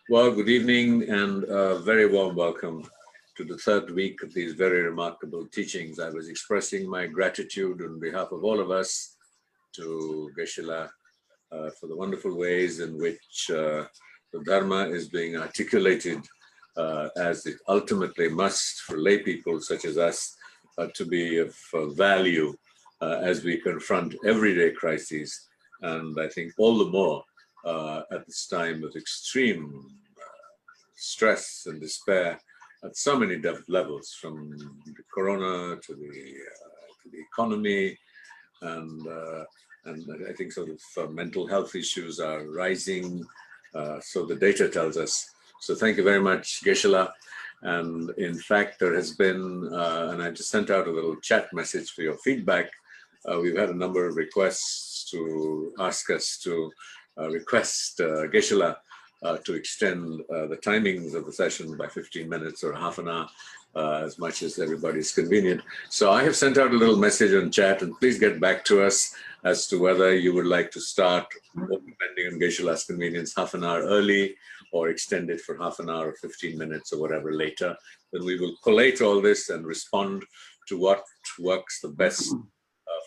Well, good evening and a very warm welcome to the third week of these very remarkable teachings. I was expressing my gratitude on behalf of all of us to Geshe Lhakdor for the wonderful ways in which the Dharma is being articulated as it ultimately must for lay people such as us to be of value as we confront everyday crises. And I think all the more at this time of extreme stress and despair at so many levels, from the corona to the economy, and I think sort of mental health issues are rising. So the data tells us. So thank you very much, Geshe Lhakdor. And in fact, there has been, and I just sent out a little chat message for your feedback. We've had a number of requests to ask us to request Geshe Lhakdor to extend the timings of the session by 15 minutes or half an hour, as much as everybody's convenient. So I have sent out a little message on chat, and please get back to us as to whether you would like to start, depending on Geshe Lhakdor's convenience, half an hour early or extend it for half an hour or 15 minutes or whatever later. Then we will collate all this and respond to what works the best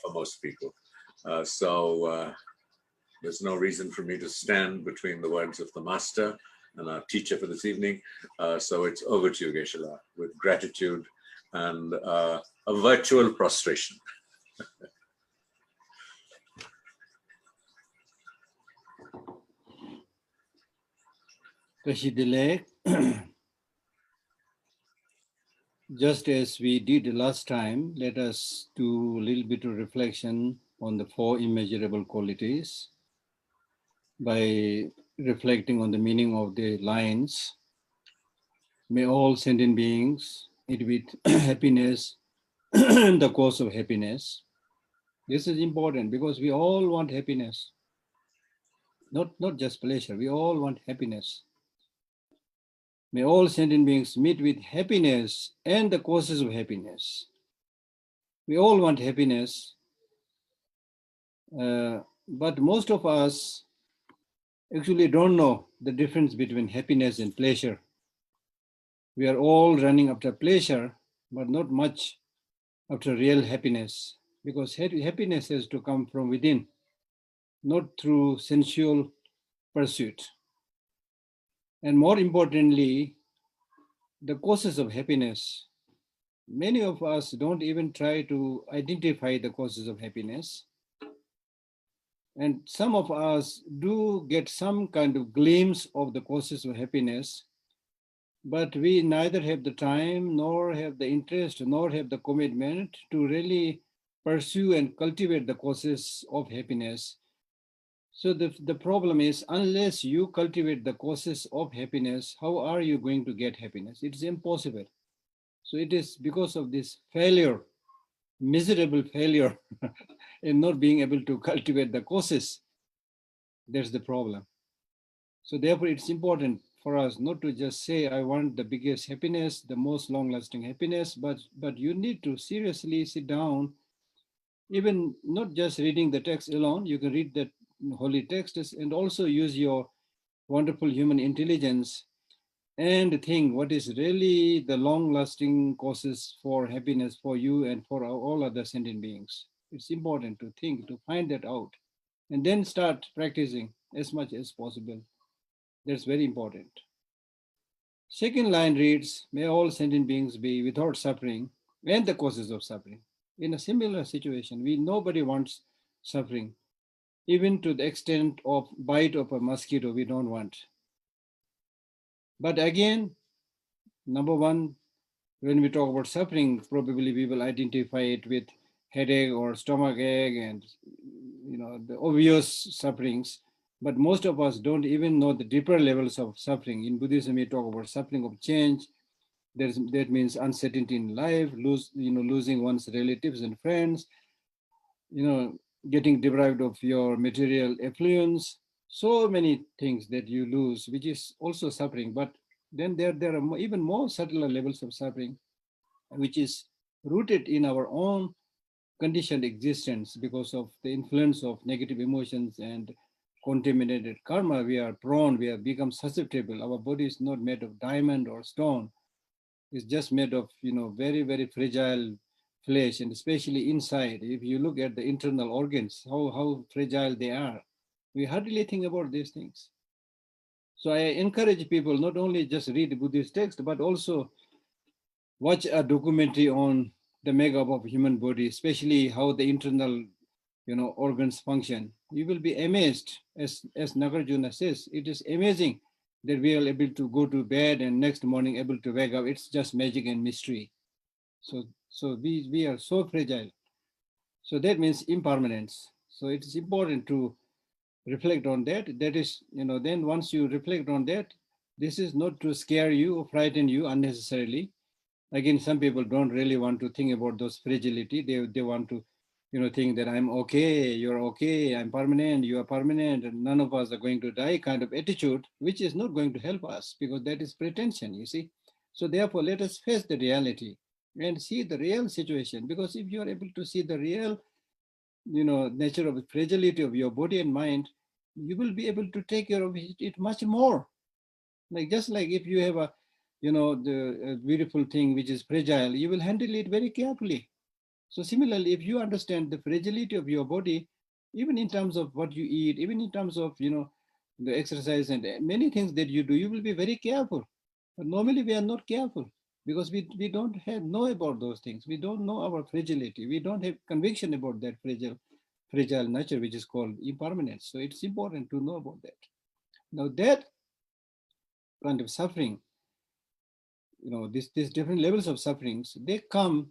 for most people. There's no reason for me to stand between the words of the Master and our teacher for this evening. So it's over to you, Geshe Lhakdor, with gratitude and a virtual prostration. FURHHDL, just as we did last time, let us do a little bit of reflection on the four immeasurable qualities by reflecting on the meaning of the lines. May all sentient beings meet with happiness, the cause of happiness. This is important because we all want happiness, not just pleasure. We all want happiness. May all sentient beings meet with happiness and the causes of happiness. We all want happiness, but most of us actually don't know the difference between happiness and pleasure. We are all running after pleasure, but not much after real happiness, because happiness has to come from within, not through sensual pursuit. And more importantly, the causes of happiness. Many of us don't even try to identify the causes of happiness. And some of us do get some kind of glimpse of the causes of happiness, but we neither have the time, nor have the interest, nor have the commitment to really pursue and cultivate the causes of happiness. So the problem is, unless you cultivate the causes of happiness, how are you going to get happiness? It's impossible. So it is because of this failure, miserable failure in not being able to cultivate the causes. That's the problem. So therefore, it's important for us not to just say, I want the biggest happiness, the most long-lasting happiness, but you need to seriously sit down, even not just reading the text alone. You can read the holy texts and also use your wonderful human intelligence and think what is really the long-lasting causes for happiness for you and for all other sentient beings. It's important to think, to find that out, and then start practicing as much as possible. That's very important. Second line reads, may all sentient beings be without suffering and the causes of suffering. In a similar situation, nobody wants suffering. Even to the extent of bite of a mosquito, we don't want. But again, number one, when we talk about suffering, probably we will identify it with headache or stomach ache and the obvious sufferings. But most of us don't even know the deeper levels of suffering. In Buddhism, we talk about suffering of change. That means uncertainty in life, losing one's relatives and friends, getting deprived of your material affluence, so many things that you lose, which is also suffering. But then there are even more subtler levels of suffering, which is rooted in our own conditioned existence because of the influence of negative emotions and contaminated karma. We have become susceptible. Our body is not made of diamond or stone. It's just made of, very, very fragile flesh, and especially inside. If you look at the internal organs, how fragile they are, we hardly think about these things. So I encourage people not only just read Buddhist text, but also watch a documentary on the makeup of human body, especially how the internal, organs function. You will be amazed, as Nagarjuna says, it is amazing that we are able to go to bed and next morning able to wake up. It's just magic and mystery. So we are so fragile. So that means impermanence. So it is important to reflect on that. That is, then once you reflect on that, this is not to scare you or frighten you unnecessarily. Again, some people don't really want to think about those fragility. They want to, think that I'm okay, you're okay, I'm permanent, you are permanent, and none of us are going to die kind of attitude, which is not going to help us because that is pretension, you see. So therefore, let us face the reality and see the real situation. Because if you are able to see the real, nature of the fragility of your body and mind, you will be able to take care of it much more. Just like if you have the beautiful thing which is fragile, you will handle it very carefully. So similarly, if you understand the fragility of your body, even in terms of what you eat, even in terms of, the exercise and many things that you do, you will be very careful. But normally we are not careful because we don't know about those things. We don't know our fragility. We don't have conviction about that fragile nature, which is called impermanence. So it's important to know about that. Now that kind of suffering, these different levels of sufferings, they come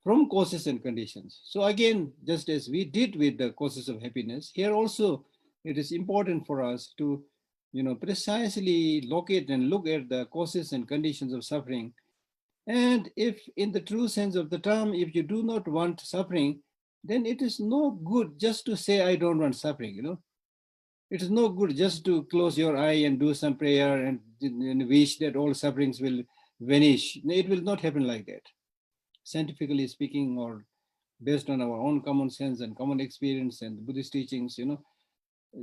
from causes and conditions. So again, just as we did with the causes of happiness, here also it is important for us to, precisely locate and look at the causes and conditions of suffering. And if in the true sense of the term, if you do not want suffering, then it is no good just to say, I don't want suffering, It is no good just to close your eye and do some prayer and wish that all sufferings will vanish. It will not happen like that. Scientifically speaking, or based on our own common sense and common experience and Buddhist teachings,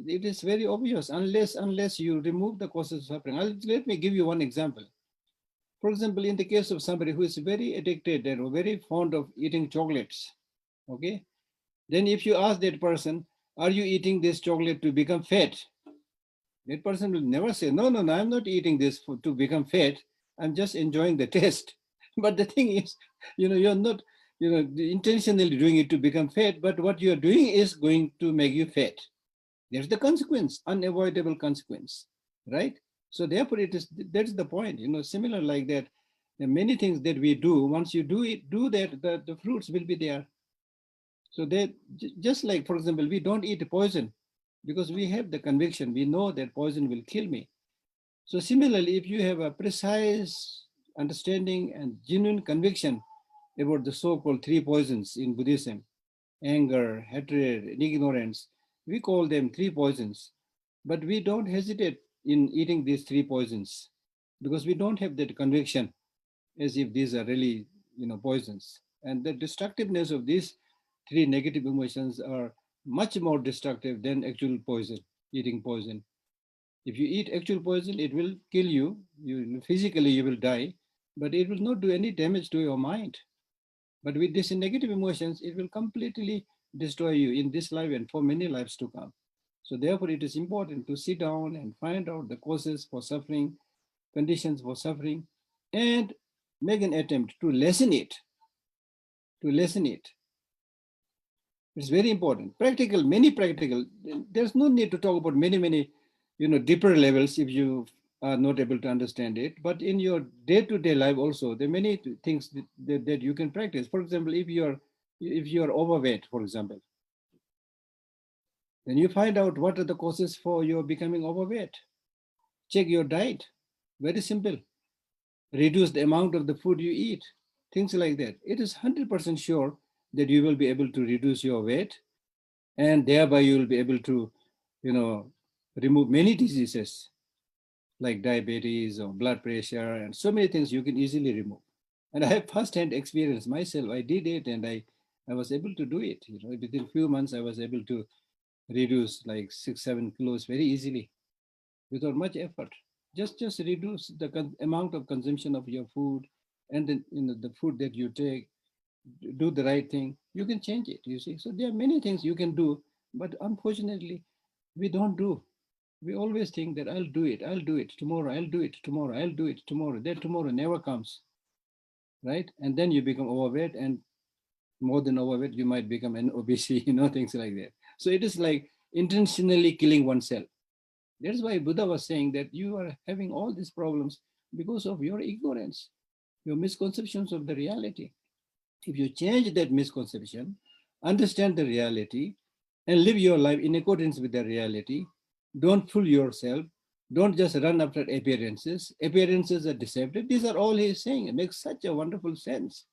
it is very obvious unless you remove the causes of suffering. Let me give you one example. For example, in the case of somebody who is very addicted or very fond of eating chocolates, okay, then if you ask that person, are you eating this chocolate to become fat? That person will never say, no, I'm not eating this to become fat. I'm just enjoying the taste. But the thing is, you're not, intentionally doing it to become fat, but what you're doing is going to make you fat. There's the consequence, unavoidable consequence, right? So therefore, that's the point, similar like that. There are many things that we do. Once you do that, the fruits will be there. So that, just like, for example, we don't eat poison because we have the conviction, we know that poison will kill me. So similarly, if you have a precise understanding and genuine conviction about the so-called three poisons in Buddhism, anger, hatred, and ignorance, we call them three poisons, but we don't hesitate in eating these three poisons because we don't have that conviction as if these are really, poisons. And the destructiveness of these three negative emotions are much more destructive than actual poison, eating poison. If you eat actual poison, it will kill you. Physically, you will die, but it will not do any damage to your mind. But with these negative emotions, it will completely destroy you in this life and for many lives to come. So therefore, it is important to sit down and find out the causes for suffering, conditions for suffering, and make an attempt to lessen it. It's very important. Many practical. There's no need to talk about many, deeper levels if you are not able to understand it. But in your day-to-day life also, there are many things that you can practice. For example, if you're overweight, for example, then you find out what are the causes for your becoming overweight. Check your diet. Very simple. Reduce the amount of the food you eat. Things like that. It is 100% sure that you will be able to reduce your weight, and thereby you will be able to, remove many diseases like diabetes or blood pressure and so many things you can easily remove. And I have first-hand experience myself. I did it and I was able to do it. Within a few months, I was able to reduce like 6-7 kilos very easily without much effort. Just reduce the amount of consumption of your food, and then the food that you take, do the right thing, you can change it, you see. So there are many things you can do, but unfortunately, we don't do. We always think that I'll do it tomorrow, I'll do it tomorrow, I'll do it tomorrow. That tomorrow never comes, right? And then you become overweight, and more than overweight, you might become an obesity, things like that. So it is like intentionally killing oneself. That's why Buddha was saying that you are having all these problems because of your ignorance, your misconceptions of the reality. If you change that misconception, understand the reality, and live your life in accordance with the reality, don't fool yourself. Don't just run after appearances. Appearances are deceptive. These are all he's saying. It makes such a wonderful sense.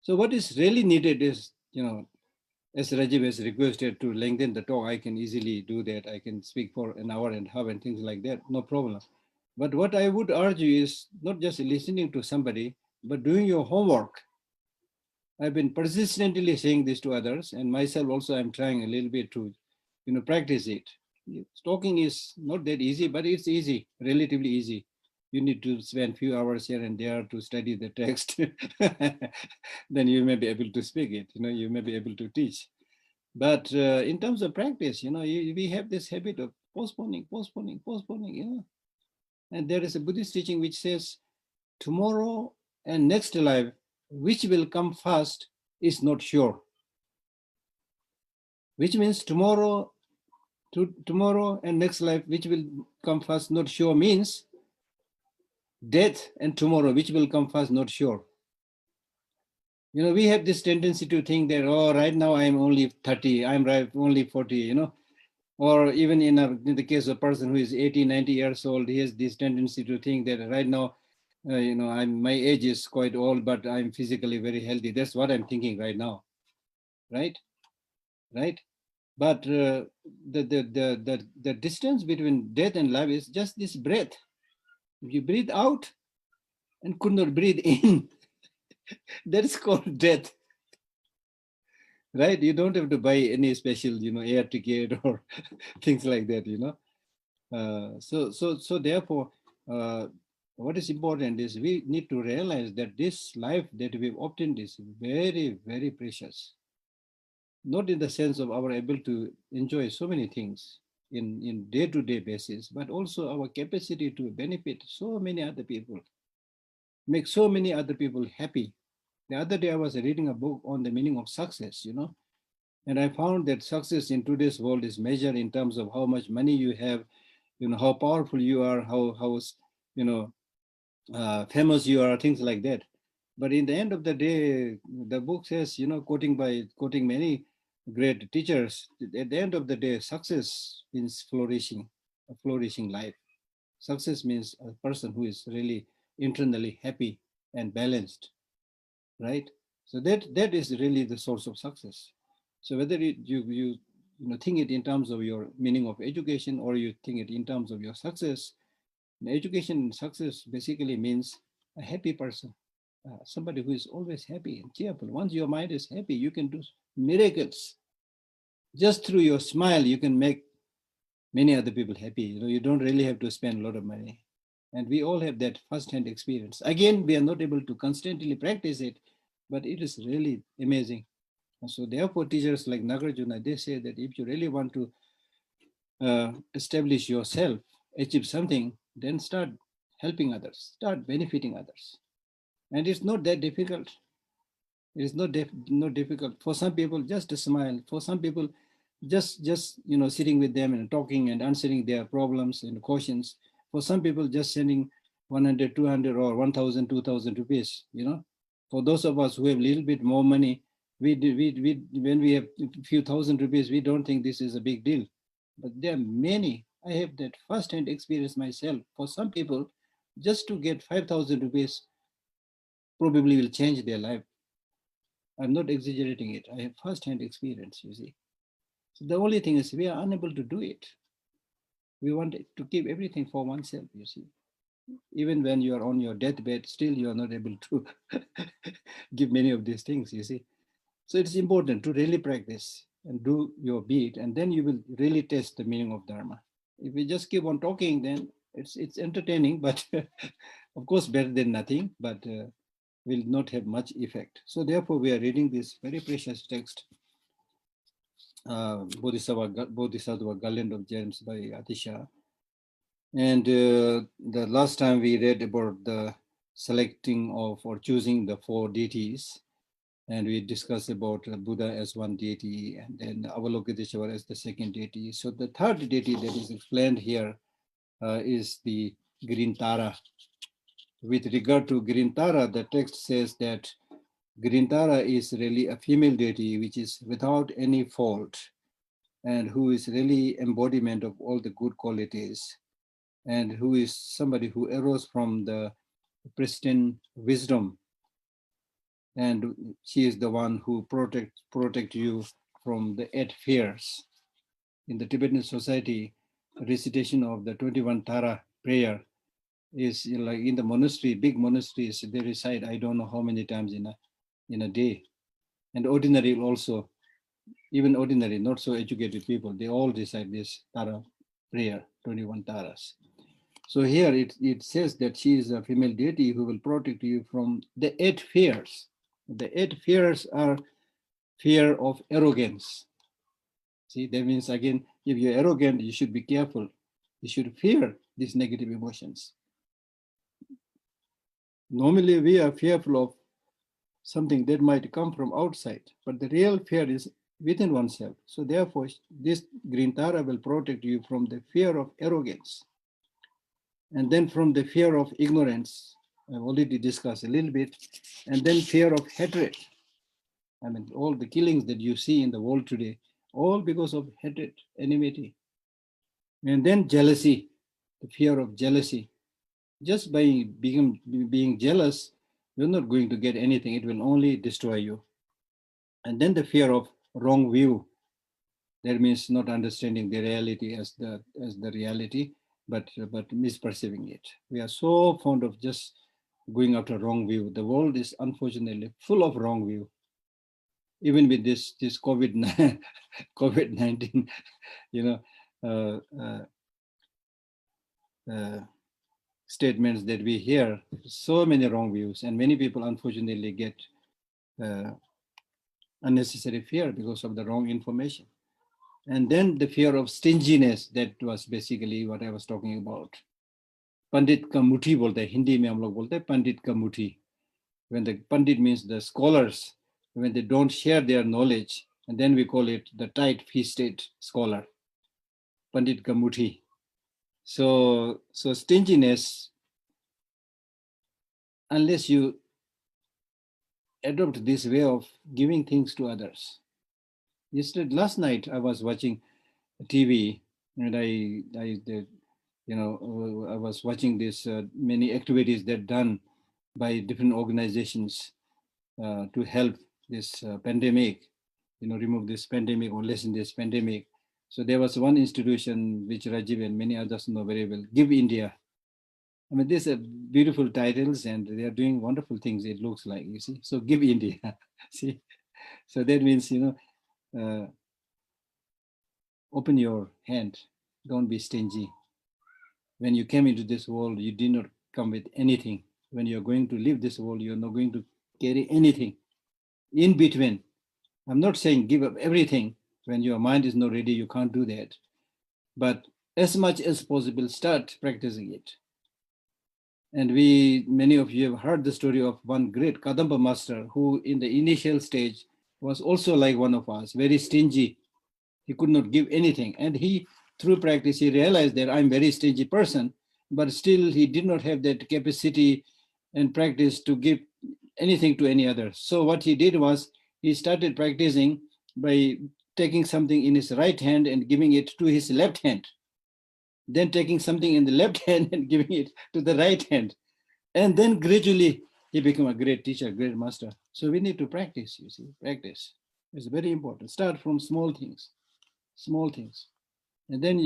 So what is really needed is, as Rajiv has requested to lengthen the talk, I can easily do that. I can speak for an hour and a half and things like that, no problem. But what I would argue is not just listening to somebody, but doing your homework. I've been persistently saying this to others, and myself also I'm trying a little bit to, practice it. Talking is not that easy, but it's easy, relatively easy. You need to spend a few hours here and there to study the text. Then you may be able to speak it, you may be able to teach. But in terms of practice, we have this habit of postponing. And there is a Buddhist teaching which says, tomorrow and next life, which will come first is not sure. Which means tomorrow Tomorrow and next life, which will come first, not sure, means death and tomorrow, which will come first, not sure. We have this tendency to think that, oh, right now I'm only 30, I'm only 40, or even in the case of a person who is 80, 90 years old, he has this tendency to think that right now, my age is quite old, but I'm physically very healthy. That's what I'm thinking right now, right? But the distance between death and life is just this breath. If you breathe out and could not breathe in, that is called death, right? You don't have to buy any special, air ticket or things like that, So therefore, what is important is we need to realize that this life that we've obtained is very, very precious. Not in the sense of our ability to enjoy so many things in day-to-day basis, but also our capacity to benefit so many other people, make so many other people happy. The other day I was reading a book on the meaning of success, and I found that success in today's world is measured in terms of how much money you have, how powerful you are, how famous you are, things like that. But in the end of the day, the book says, quoting many great teachers, at the end of the day, success means flourishing, a flourishing life. Success means a person who is really internally happy and balanced, right? So that is really the source of success. So whether you think it in terms of your meaning of education or you think it in terms of your success, education and success basically means a happy person, somebody who is always happy and cheerful. Once your mind is happy, you can do miracles. Just through your smile, you can make many other people happy. You don't really have to spend a lot of money. And we all have that first-hand experience. Again, we are not able to constantly practice it, but it is really amazing. And so therefore, teachers like Nagarjuna, they say that if you really want to establish yourself, achieve something, then start helping others, start benefiting others. And it's not that difficult. It is not difficult. For some people, just a smile. For some people, just sitting with them and talking and answering their problems and questions. For some people, just sending 100, 200 or 1,000, 2,000 rupees, For those of us who have a little bit more money, when we have a few thousand rupees, we don't think this is a big deal. But there are many. I have that first-hand experience myself. For some people, just to get 5,000 rupees probably will change their life. I'm not exaggerating it. I have first-hand experience, you see. So the only thing is we are unable to do it. We want to keep everything for oneself, you see. Even when you are on your deathbed, still you are not able to give many of these things, you see. So it's important to really practice and do your bit, and then you will really test the meaning of Dharma. If we just keep on talking, then it's entertaining, but of course better than nothing, but will not have much effect. So therefore, we are reading this very precious text, Bodhisattva Garland of Gems by Atisha. And the last time we read about the selecting of or choosing the 4 deities, and we discussed about Buddha as one deity, and then Avalokiteshvara as the second deity. So the third deity that is explained here is the green Tara. With regard to green Tara, the text says that green Tara is really a female deity which is without any fault and who is really embodiment of all the good qualities, and who is somebody who arose from the pristine wisdom. And she is the one who protect you from the 8 fears. In the Tibetan society, recitation of the 21 Tara prayer is like in the monastery, big monasteries, they recite, I don't know how many times in a day. And ordinary also, even ordinary, not so educated people, they all recite this Tara prayer, 21 Taras. So here it says that she is a female deity who will protect you from the 8 fears. The 8 fears are fear of arrogance. See, that means again, if you're arrogant, you should be careful. You should fear these negative emotions. Normally, we are fearful of something that might come from outside, but the real fear is within oneself. So therefore, this green Tara will protect you from the fear of arrogance. And then from the fear of ignorance, I've already discussed a little bit, and then fear of hatred. I mean, all the killings that you see in the world today, all because of hatred, enmity. And then jealousy, the fear of jealousy. Just by being jealous, you're not going to get anything. It will only destroy you. And then the fear of wrong view. That means not understanding the reality as the reality, but misperceiving it. We are so fond of just going after wrong view. The world is unfortunately full of wrong view. Even with this COVID-19, statements that we hear, so many wrong views, and many people unfortunately get unnecessary fear because of the wrong information. And then the fear of stinginess, that was basically what I was talking about. Pandit ka muthi bolte hai, Hindi mein hum log bolte hai, Pandit ka muthi. When the Pandit means the scholars, when they don't share their knowledge, and then we call it the tight-fisted scholar, Pandit ka muthi. So stinginess, unless you adopt this way of giving things to others. Last night I was watching TV, and I was watching this many activities that done by different organizations to help this pandemic, remove this pandemic or lessen this pandemic. So there was one institution which Rajiv and many others know very well, Give India. I mean, these are beautiful titles and they are doing wonderful things, it looks like, you see. So Give India, see. So that means, open your hand, don't be stingy. When you came into this world, you did not come with anything. When you're going to leave this world, you're not going to carry anything. In between, I'm not saying give up everything. When your mind is not ready, you can't do that. But as much as possible, start practicing it. And many of you have heard the story of one great Kadamba master who in the initial stage was also like one of us, very stingy. He could not give anything. And through practice, he realized that I'm a very stingy person, but still he did not have that capacity and practice to give anything to any other. So what he did was he started practicing by taking something in his right hand and giving it to his left hand. Then taking something in the left hand and giving it to the right hand. And then gradually he became a great teacher, great master. So we need to practice, you see, practice. It's very important. Start from small things. And then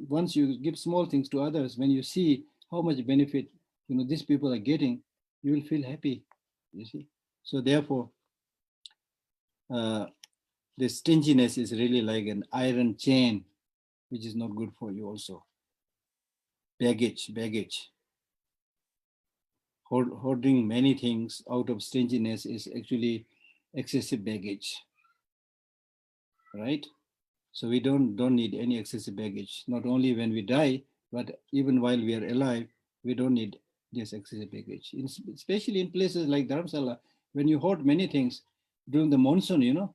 once you give small things to others, when you see how much benefit these people are getting, you will feel happy, you see. So therefore, the stinginess is really like an iron chain, which is not good for you also. Baggage. Hoarding many things out of stinginess is actually excessive baggage, right? So we don't need any excessive baggage. Not only when we die, but even while we are alive, we don't need this excessive baggage. Especially in places like Dharamsala, when you hoard many things during the monsoon,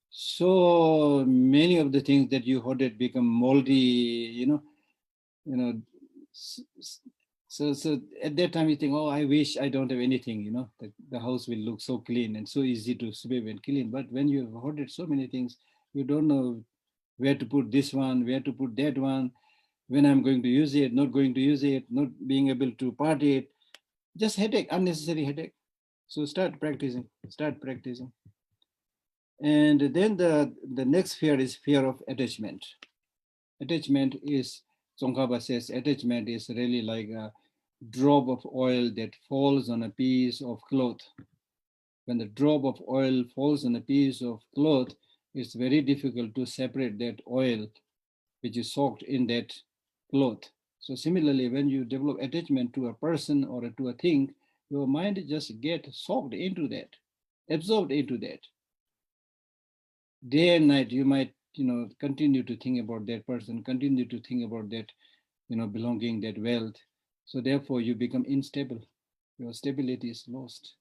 so many of the things that you hoarded become moldy, So at that time you think, oh, I wish I don't have anything, the house will look so clean and so easy to sweep and clean. But when you have hoarded so many things, you don't know where to put this one, where to put that one, when I'm going to use it, not going to use it, not being able to part it, just headache, unnecessary headache. So start practicing. And then the next fear is fear of attachment. Attachment is, Tsongkhapa says, attachment is really like a drop of oil that falls on a piece of cloth. When the drop of oil falls on a piece of cloth, it's very difficult to separate that oil which is soaked in that cloth. So similarly, when you develop attachment to a person or to a thing, your mind just gets soaked into that, absorbed into that. Day and night, you might, continue to think about that person, continue to think about that, belonging, that wealth. So therefore, you become unstable. Your stability is lost,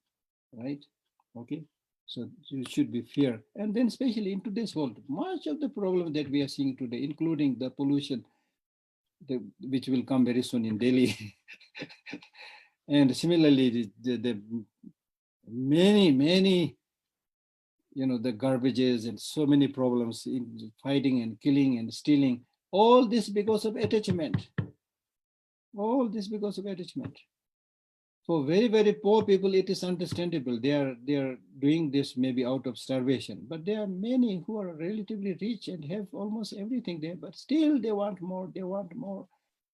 right? Okay. So you should be fear. And then especially in today's world, much of the problem that we are seeing today, including the pollution, which will come very soon in Delhi. And similarly, the many, the garbages and so many problems in fighting and killing and stealing, all this because of attachment. All this because of attachment. For very, very poor people, it is understandable. They are doing this maybe out of starvation. But there are many who are relatively rich and have almost everything there, but still they want more. They want more,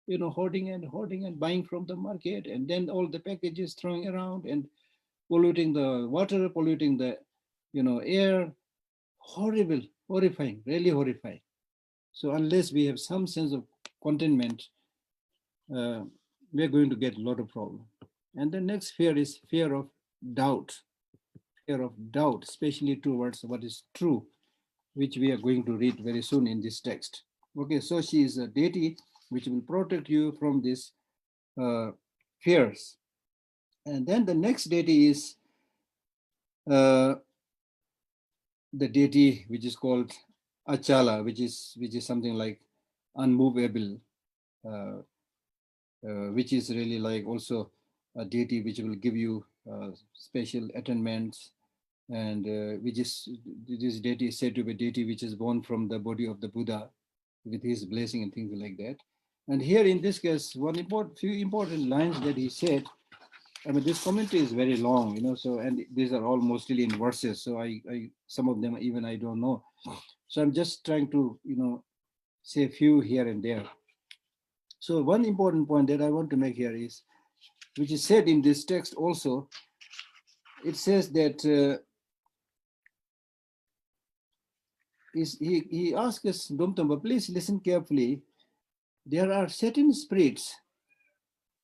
hoarding and buying from the market, and then all the packages throwing around and polluting the water, polluting the, air. Horrible, horrifying, really horrifying. So unless we have some sense of contentment, we're going to get a lot of problems. And the next fear is fear of doubt, especially towards what is true, which we are going to read very soon in this text. Okay, so she is a deity which will protect you from these fears. And then the next deity is the deity which is called Achala, which is something like unmovable, which is really like also a deity which will give you special attainments, and this deity is said to be a deity which is born from the body of the Buddha with his blessing and things like that. And here in this case, few important lines that he said. I mean, this commentary is very long, so, and these are all mostly in verses. So I some of them even I don't know. So I'm just trying to, say a few here and there. So one important point that I want to make here is, which is said in this text also, it says that he asks us, Domtamba, please listen carefully. There are certain spirits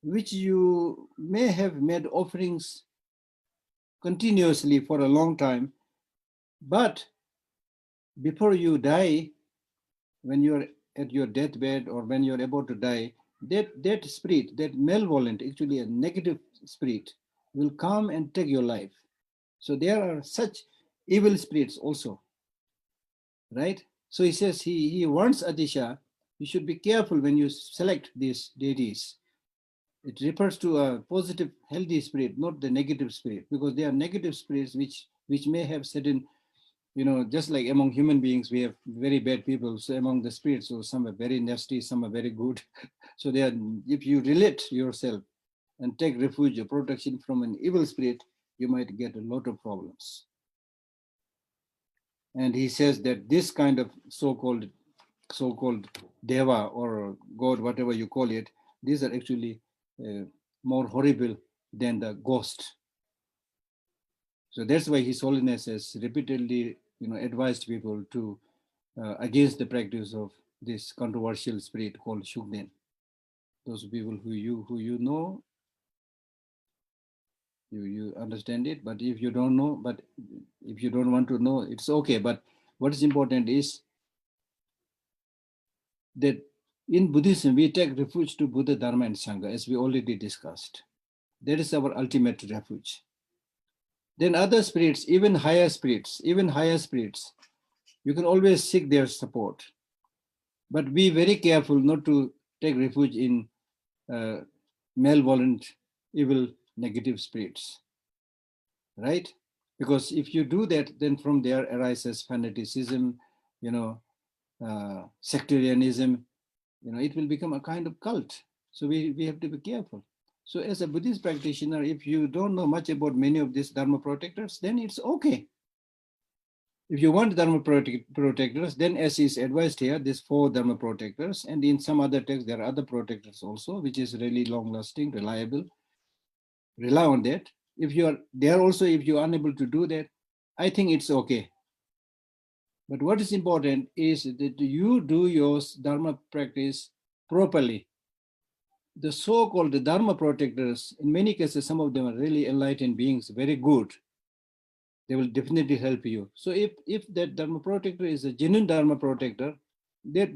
which you may have made offerings continuously for a long time, but before you die, when you're at your deathbed or when you're about to die, that spirit, that malevolent, actually a negative spirit, will come and take your life. So there are such evil spirits also, right? So he says, he warns Atisha, you should be careful when you select these deities. It refers to a positive, healthy spirit, not the negative spirit, because there are negative spirits which may have certain, just like among human beings, we have very bad people. So among the spirits, so some are very nasty, some are very good. So if you relate yourself and take refuge or protection from an evil spirit, you might get a lot of problems. And he says that this kind of so-called deva or God, whatever you call it, these are actually more horrible than the ghost. So that's why His Holiness has repeatedly, advised people to against the practice of this controversial spirit called Shugden. Those people who you know, you understand it. But if you don't know, but if you don't want to know, it's okay. But what is important is that in Buddhism, we take refuge to Buddha, Dharma, and Sangha, as we already discussed. That is our ultimate refuge. Then other spirits, even higher spirits, you can always seek their support. But be very careful not to take refuge in malevolent, evil, negative spirits, right? Because if you do that, then from there arises fanaticism, sectarianism, it will become a kind of cult. So we have to be careful. So as a Buddhist practitioner, if you don't know much about many of these Dharma protectors, then it's okay. If you want Dharma protectors, then as is advised here, these 4 Dharma protectors, and in some other texts, there are other protectors also, which is really long-lasting, reliable. Rely on that. If you are there also, if you are unable to do that, I think it's okay. But what is important is that you do your Dharma practice properly. The so-called Dharma protectors, in many cases, some of them are really enlightened beings, very good. They will definitely help you. So if that Dharma protector is a genuine Dharma protector, that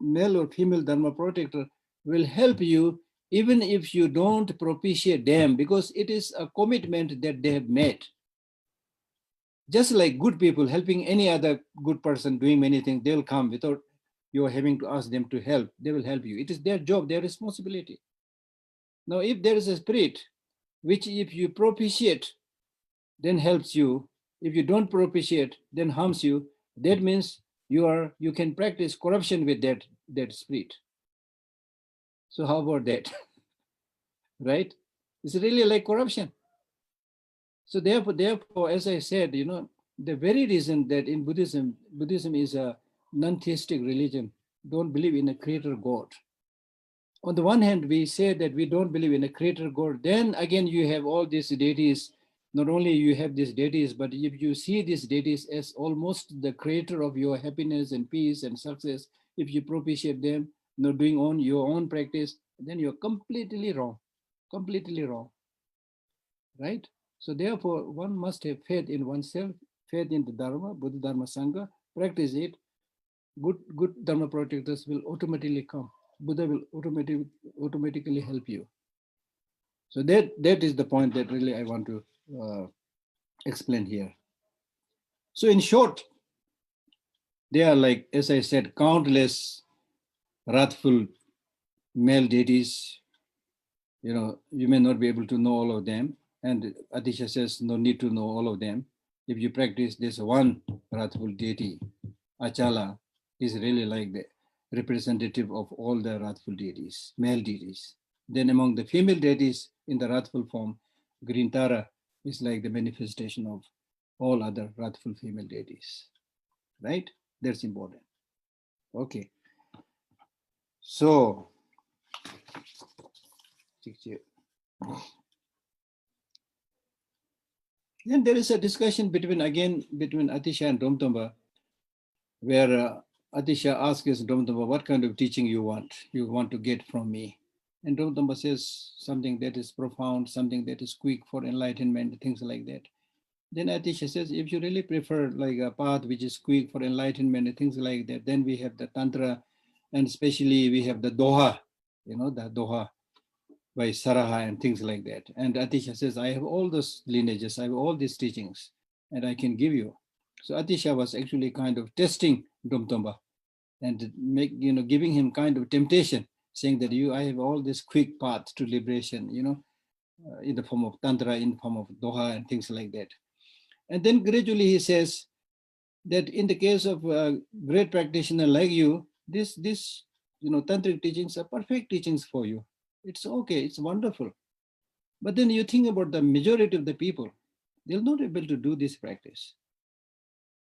male or female Dharma protector will help you even if you don't propitiate them, because it is a commitment that they have made. Just like good people helping any other good person doing many things, they'll come without you having to ask them to help. They will help you. It is their job, their responsibility. Now, if there is a spirit, which if you propitiate, then helps you. If you don't propitiate, then harms you. That means you can practice corruption with that spirit. So how about that? Right? It's really like corruption. So therefore, as I said, the very reason that in Buddhism is a non-theistic religion, don't believe in a creator God. On the one hand, we say that we don't believe in a creator God. Then again, you have all these deities. Not only you have these deities, but if you see these deities as almost the creator of your happiness and peace and success, if you propitiate them, doing on your own practice, then you're completely wrong, right? So therefore, one must have faith in oneself, faith in the Dharma, Buddha Dharma Sangha, practice it. Good Dharma protectors will automatically come. Buddha will automatically help you. So that is the point that really I want to explain here. So in short, there are, like, as I said, countless wrathful male deities. You may not be able to know all of them. And Atisha says, no need to know all of them. If you practice this one wrathful deity, Achala is really like the representative of all the wrathful deities, male deities. Then among the female deities in the wrathful form, Grintara is like the manifestation of all other wrathful female deities, right? That's important. Okay. So, then there is a discussion between Atisha and Domtomba, where Atisha asks Domtomba, what kind of teaching you want to get from me? And Domtomba says something that is profound, something that is quick for enlightenment, things like that. Then Atisha says, if you really prefer like a path which is quick for enlightenment and things like that, then we have the Tantra, and especially we have the Doha, the Doha by Saraha and things like that. And Atisha says, I have all those lineages, I have all these teachings, and I can give you. So Atisha was actually kind of testing Domtomba and giving him kind of temptation, saying that I have all this quick path to liberation, in the form of Tantra, in the form of Doha and things like that. And then gradually he says that in the case of a great practitioner like you, this tantric teachings are perfect teachings for you. It's okay, it's wonderful. But then you think about the majority of the people, they'll not be able to do this practice,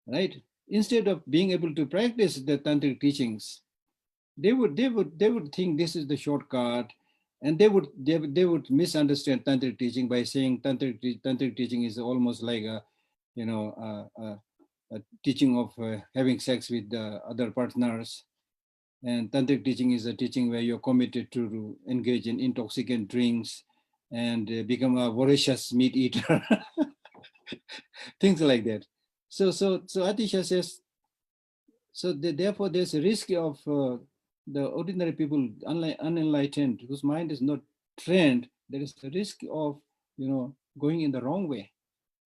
right? Instead of being able to practice the tantric teachings, they would think this is the shortcut, and they would misunderstand tantric teaching by saying tantric teaching is almost like a teaching of having sex with other partners. And tantric teaching is a teaching where you're committed to engage in intoxicant drinks and become a voracious meat eater, things like that. So Atisha says, so therefore there's a risk of the ordinary people, unenlightened, whose mind is not trained. There is a risk of going in the wrong way.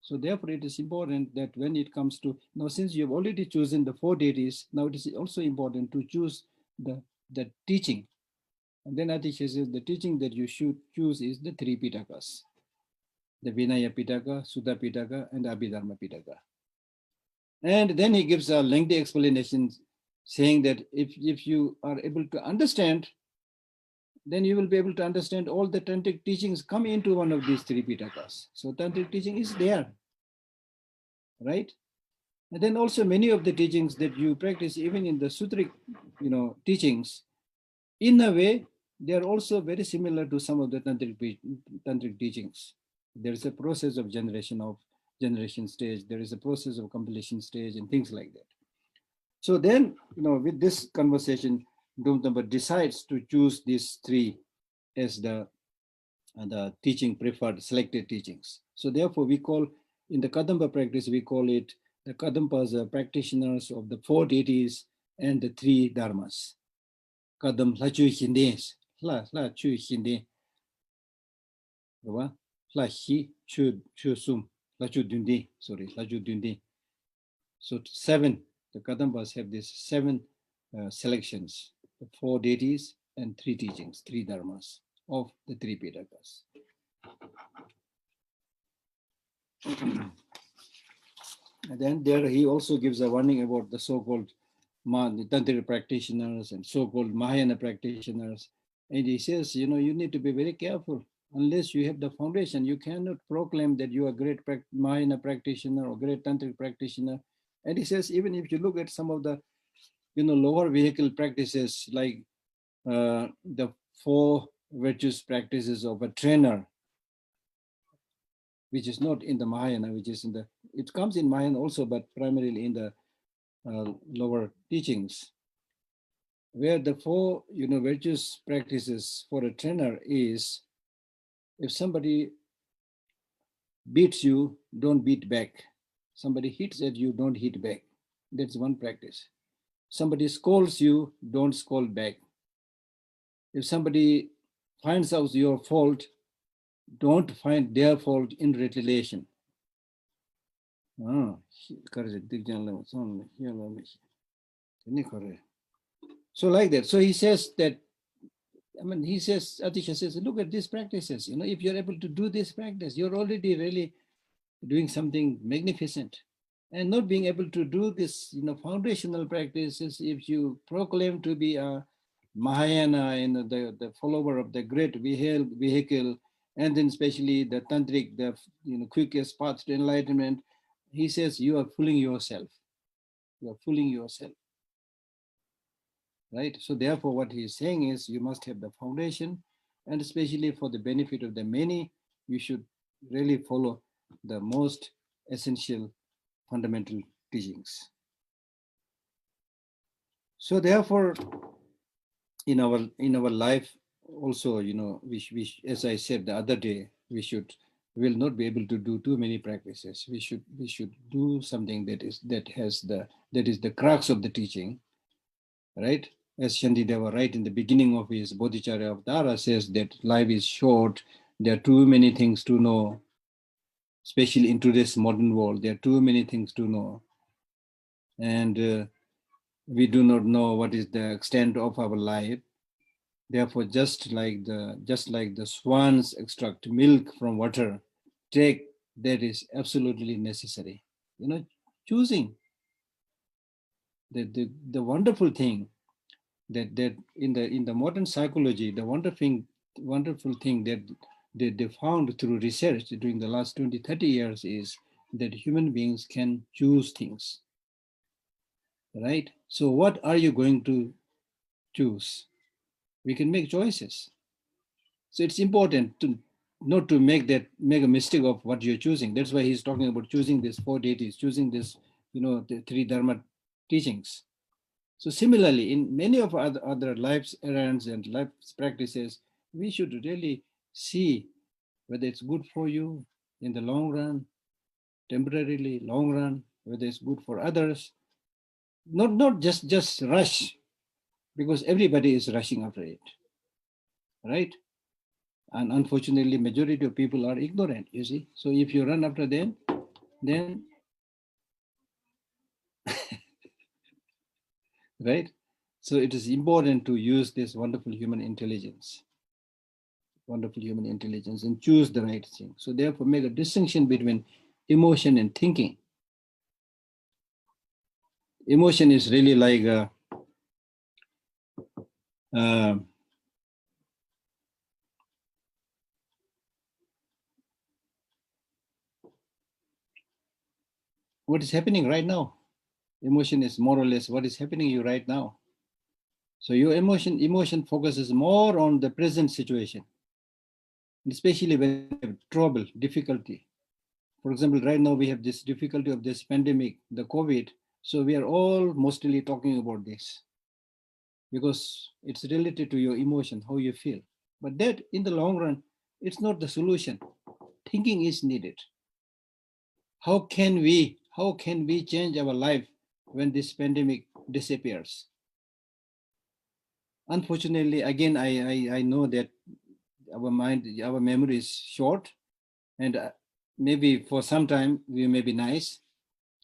So therefore it is important that when it comes to, now since you have already chosen the 4 deities, now it is also important to choose the teaching. And then Atisha says the teaching that you should choose is the 3 Pitakas, the Vinaya Pitaka, Sutta Pitaka, and Abhidharma Pitaka. And then he gives a lengthy explanation saying that if you are able to understand, then you will be able to understand all the tantric teachings come into one of these 3 Pitakas. So tantric teaching is there, right? And then also many of the teachings that you practice, even in the sutric, teachings, in a way, they are also very similar to some of the tantric teachings. There is a process of generation stage. There is a process of completion stage and things like that. So then, with this conversation, Domtomba decides to choose these 3 as the teaching preferred, selected teachings. So therefore, we call, in the Kadamba practice, we call it the Kadampas are practitioners of the 4 deities and the 3 dharmas. Kadam Lachu Hindes, La Chu Hinde, La Hi Chu Sum, Lajudundi. So 7, the Kadambas have these 7 selections, the 4 deities and 3 teachings, 3 dharmas of the 3 Pitakas. And then there he also gives a warning about the so-called Tantric practitioners and so-called Mahayana practitioners. And he says, you need to be very careful. Unless you have the foundation, you cannot proclaim that you are a great Mahayana practitioner or great Tantric practitioner. And he says, even if you look at some of the, lower vehicle practices, like the 4 virtuous practices of a trainer, which is not in the Mahayana, which is it comes in Mahayana also, but primarily in the lower teachings, where the 4, virtuous practices for a trainer is, if somebody beats you, don't beat back. Somebody hits at you, don't hit back. That's one practice. Somebody scolds you, don't scold back. If somebody finds out your fault, don't find their fault in retaliation. So like that. So he says that, Atisha says, look at these practices. If you're able to do this practice, you're already really doing something magnificent. And not being able to do this, foundational practices, if you proclaim to be a Mahayana, the follower of the great vehicle, and then especially the tantric, the quickest path to enlightenment, he says you are fooling yourself. You are fooling yourself. Right? So therefore, what he is saying is you must have the foundation, and especially for the benefit of the many, you should really follow the most essential fundamental teachings. So therefore, in our life also, we as I said the other day, we will not be able to do too many practices. We should do something that is the crux of the teaching, right? As Shantideva right in the beginning of his Bodhicharya Avtara says that life is short, there are too many things to know, especially in today's modern world, there are too many things to know. And we do not know what is the extent of our life. Therefore, just like the swans extract milk from water, take that is absolutely necessary. Choosing the wonderful thing that in the modern psychology, the wonderful thing that they found through research during the last 20-30 years is that human beings can choose things, right? So what are you going to choose? We can make choices. So it's important to not to make a mistake of what you're choosing. That's why he's talking about choosing these 4 deities, choosing this, the 3 dharma teachings. So similarly, in many of our other life's errands and life practices, we should really see whether it's good for you in the long run, temporarily, long run, whether it's good for others. Not just rush, because everybody is rushing after it, right? And unfortunately, majority of people are ignorant, you see. So if you run after them, then, right? So it is important to use this wonderful human intelligence and choose the right thing. So therefore, make a distinction between emotion and thinking. Emotion is really like what is happening right now. Emotion is more or less what is happening to you right now. So your emotion focuses more on the present situation, especially when you have trouble, difficulty. For example, right now we have this difficulty of this pandemic, the COVID. So we are all mostly talking about this because it's related to your emotion, how you feel. But that in the long run, it's not the solution. Thinking is needed. How can we change our life when this pandemic disappears? Unfortunately, again, I know that our memory is short, and maybe for some time we may be nice.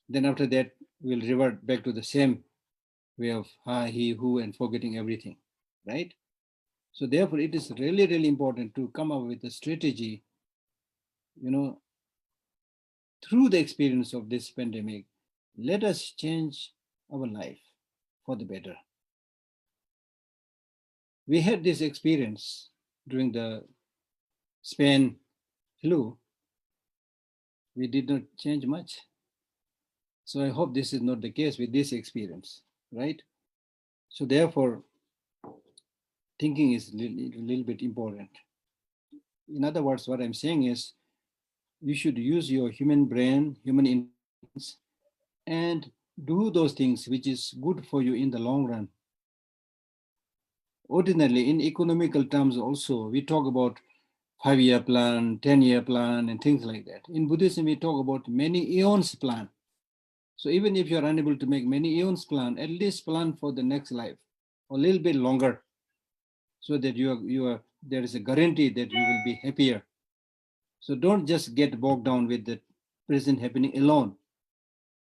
Then after that, we'll revert back to the same way of he, who, and forgetting everything, right? So therefore, it is really, really important to come up with a strategy, through the experience of this pandemic. Let us change our life for the better. We had this experience during the Spain flu. We did not change much. So I hope this is not the case with this experience, right? So therefore, thinking is a little bit important. In other words, what I'm saying is you should use your human brain, human intelligence, and do those things which is good for you in the long run. Ordinarily, in economical terms also, we talk about 5-year plan, 10-year plan, and things like that. In Buddhism, we talk about many eons plan. So even if you're unable to make many eons plan, at least plan for the next life, a little bit longer, so that there is a guarantee that you will be happier. So don't just get bogged down with the present happening alone.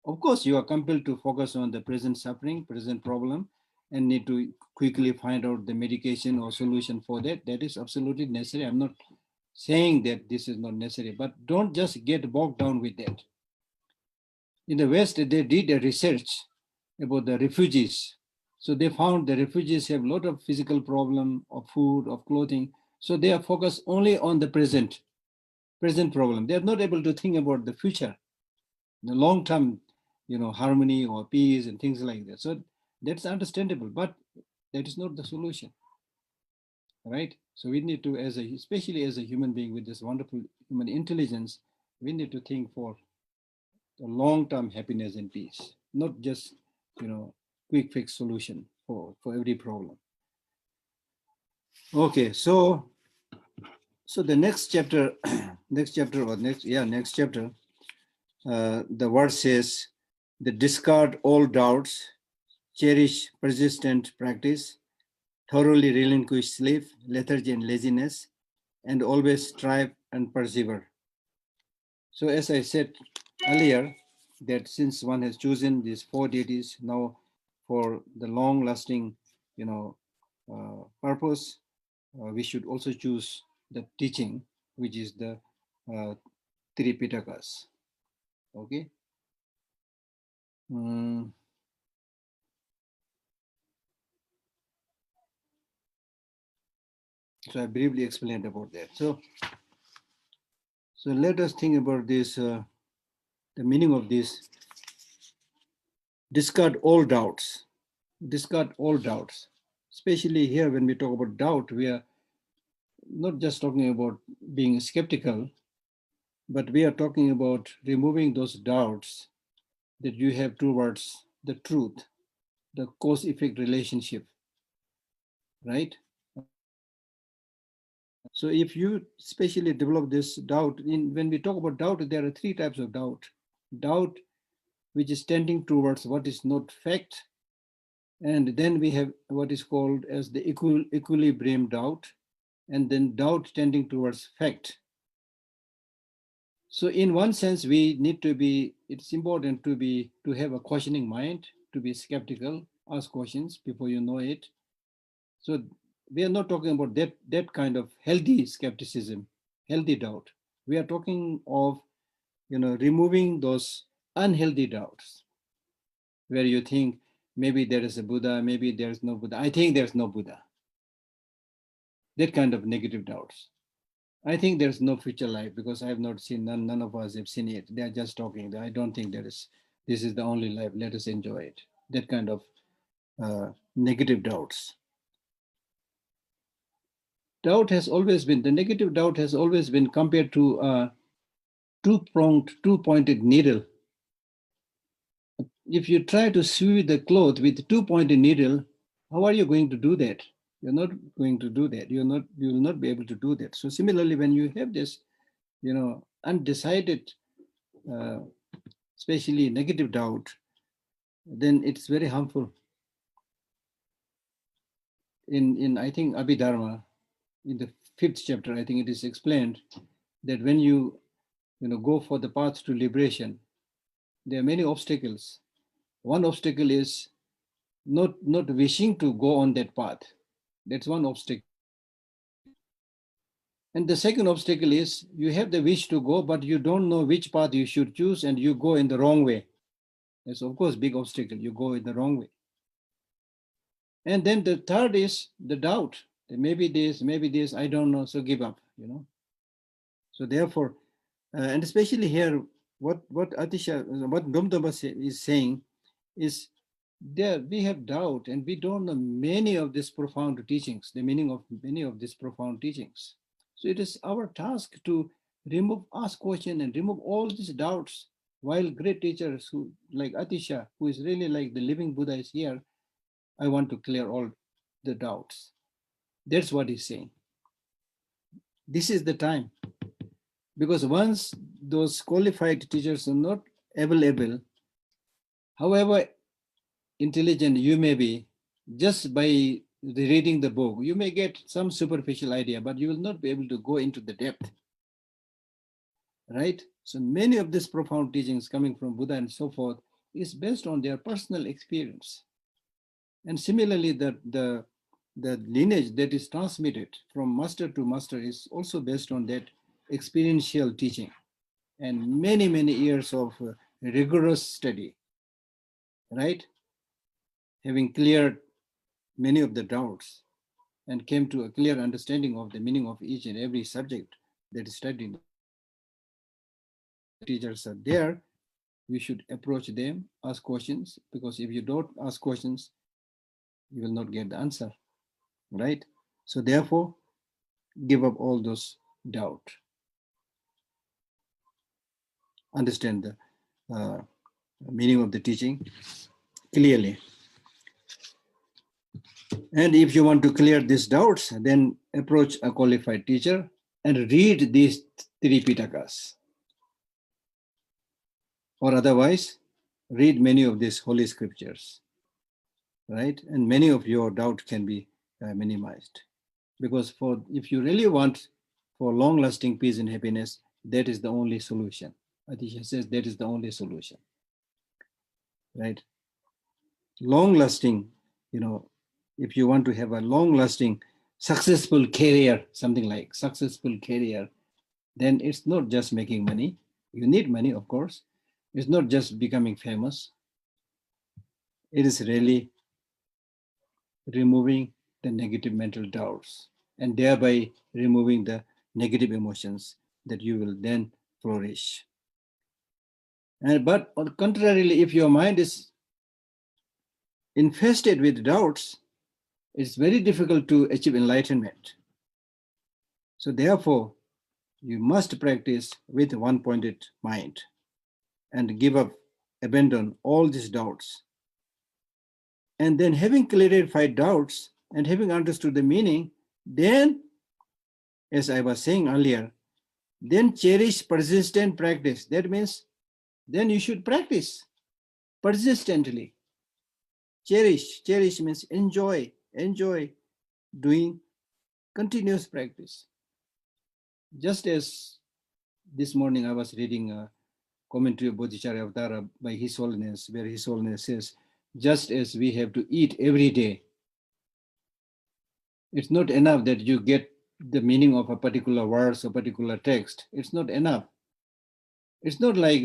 Of course, you are compelled to focus on the present suffering, present problem, and need to quickly find out the medication or solution for that. That is absolutely necessary. I'm not saying that this is not necessary, but don't just get bogged down with that. In the West, they did a research about the refugees. So they found the refugees have a lot of physical problem of food, of clothing. So they are focused only on the present problem. They are not able to think about the future, the long-term, harmony or peace and things like that. So that's understandable, but that is not the solution, right? So we need to, especially as a human being with this wonderful human intelligence, we need to think for the long-term happiness and peace, not just, quick fix solution for every problem. Okay, so the next chapter, next chapter, the verse says, the discard all doubts, cherish persistent practice, thoroughly relinquish sleep, lethargy, and laziness, and always strive and persevere. So as I said earlier, that since one has chosen these 4 deities now for the long-lasting, purpose, we should also choose the teaching, which is the Tripitakas. Okay. So I briefly explained about that. So let us think about this, the meaning of this. Discard all doubts. Discard all doubts. Especially here, when we talk about doubt, we are not just talking about being skeptical, but we are talking about removing those doubts that you have towards the truth, the cause-effect relationship, right? So if you especially develop this doubt, when we talk about doubt, there are 3 types of doubt. Doubt which is tending towards what is not fact, and then we have what is called as the equilibrium doubt, and then doubt tending towards fact. So in one sense, we need to be, it's important to have a questioning mind, to be skeptical, ask questions before you know it. So we are not talking about that kind of healthy skepticism, healthy doubt. We are talking of, removing those unhealthy doubts, where you think maybe there is a Buddha, maybe there is no Buddha. I think there's no Buddha. That kind of negative doubts. I think there's no future life because I have not seen, none of us have seen it. They are just talking. I don't think this is the only life. Let us enjoy it. That kind of negative doubts. The negative doubt has always been compared to a two-pointed needle. If you try to sew the cloth with 2-pointed needle, how are you going to do that? You're not going to do that. You will not be able to do that. So similarly, when you have this, undecided, especially negative doubt, then it's very harmful. In I think Abhidharma, in the 5th chapter, I think it is explained that when you go for the path to liberation, there are many obstacles. One obstacle is not wishing to go on that path. That's one obstacle. And the second obstacle is you have the wish to go, but you don't know which path you should choose, and you go in the wrong way. That's of course big obstacle. You go in the wrong way. And then the third is the doubt. Maybe this, I don't know, so give up, So therefore, and especially here, what Atisha, what Dumdaba is saying is there we have doubt and we don't know many of these profound teachings, the meaning of many of these profound teachings. So it is our task to ask question and remove all these doubts, while great teachers who like Atisha, who is really like the living Buddha, is here. I want to clear all the doubts. That's what he's saying. This is the time. Because once those qualified teachers are not available, however intelligent you may be, just by reading the book, you may get some superficial idea, but you will not be able to go into the depth. Right? So many of these profound teachings coming from Buddha and so forth is based on their personal experience. And similarly, the lineage that is transmitted from master to master is also based on that experiential teaching and many years of rigorous study, right? Having cleared many of the doubts and came to a clear understanding of the meaning of each and every subject that is studied. Teachers are there, we should approach them, ask questions, because if you don't ask questions, you will not get the answer, right? So therefore, give up all those doubt. Understand the meaning of the teaching clearly. And if you want to clear these doubts, then approach a qualified teacher and read these three Pitakas. Or otherwise, read many of these holy scriptures, right? And many of your doubt can be minimized. Because if you really want for long-lasting peace and happiness, that is the only solution. Atisha says that is the only solution, right? Long-lasting, if you want to have a long-lasting, successful career, something like successful career, then it's not just making money. You need money, of course. It's not just becoming famous. It is really removing the negative mental doubts and thereby removing the negative emotions that you will then flourish. But contrarily, if your mind is infested with doubts, it's very difficult to achieve enlightenment. So therefore, you must practice with one-pointed mind and give up, abandon all these doubts. And then having clarified doubts and having understood the meaning, then, as I was saying earlier, then cherish persistent practice. That means then you should practice persistently. Cherish means enjoy doing continuous practice. Just as this morning I was reading a commentary of Bodhisattva Avatar by His Holiness, where His Holiness says, just as we have to eat every day, it's not enough that you get the meaning of a particular verse or particular text. It's not enough. It's not like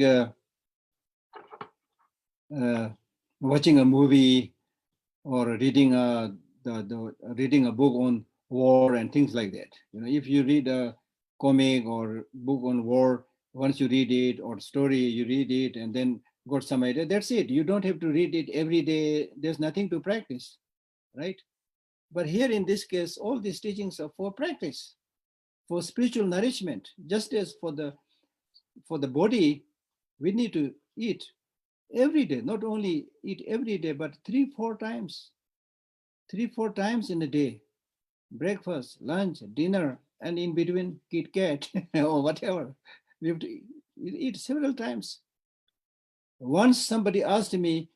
watching a movie or reading a book on war and things like that. If you read a comic or book on war, once you read it, or story, you read it and then got some idea, that's it. You don't have to read it every day. There's nothing to practice, right? But here in this case, all these teachings are for practice, for spiritual nourishment. Just as for the body, we need to eat every day, not only eat every day, but 3-4 times. 3-4 times in a day. Breakfast, lunch, dinner, and in between Kit Kat or whatever. We have to eat several times. Once somebody asked me,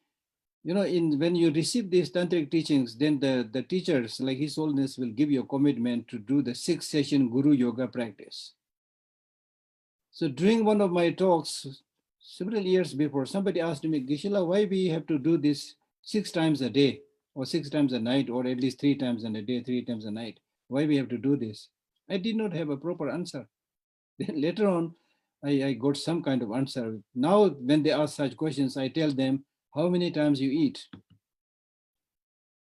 when you receive these tantric teachings, then the teachers like His Holiness will give you a commitment to do the 6-session Guru Yoga practice. So during one of my talks, several years before, somebody asked me, Geshe-la, why we have to do this 6 times a day, or 6 times a night, or at least 3 times in a day, 3 times a night? Why we have to do this? I did not have a proper answer. Then later on, I got some kind of answer. Now, when they ask such questions, I tell them how many times you eat.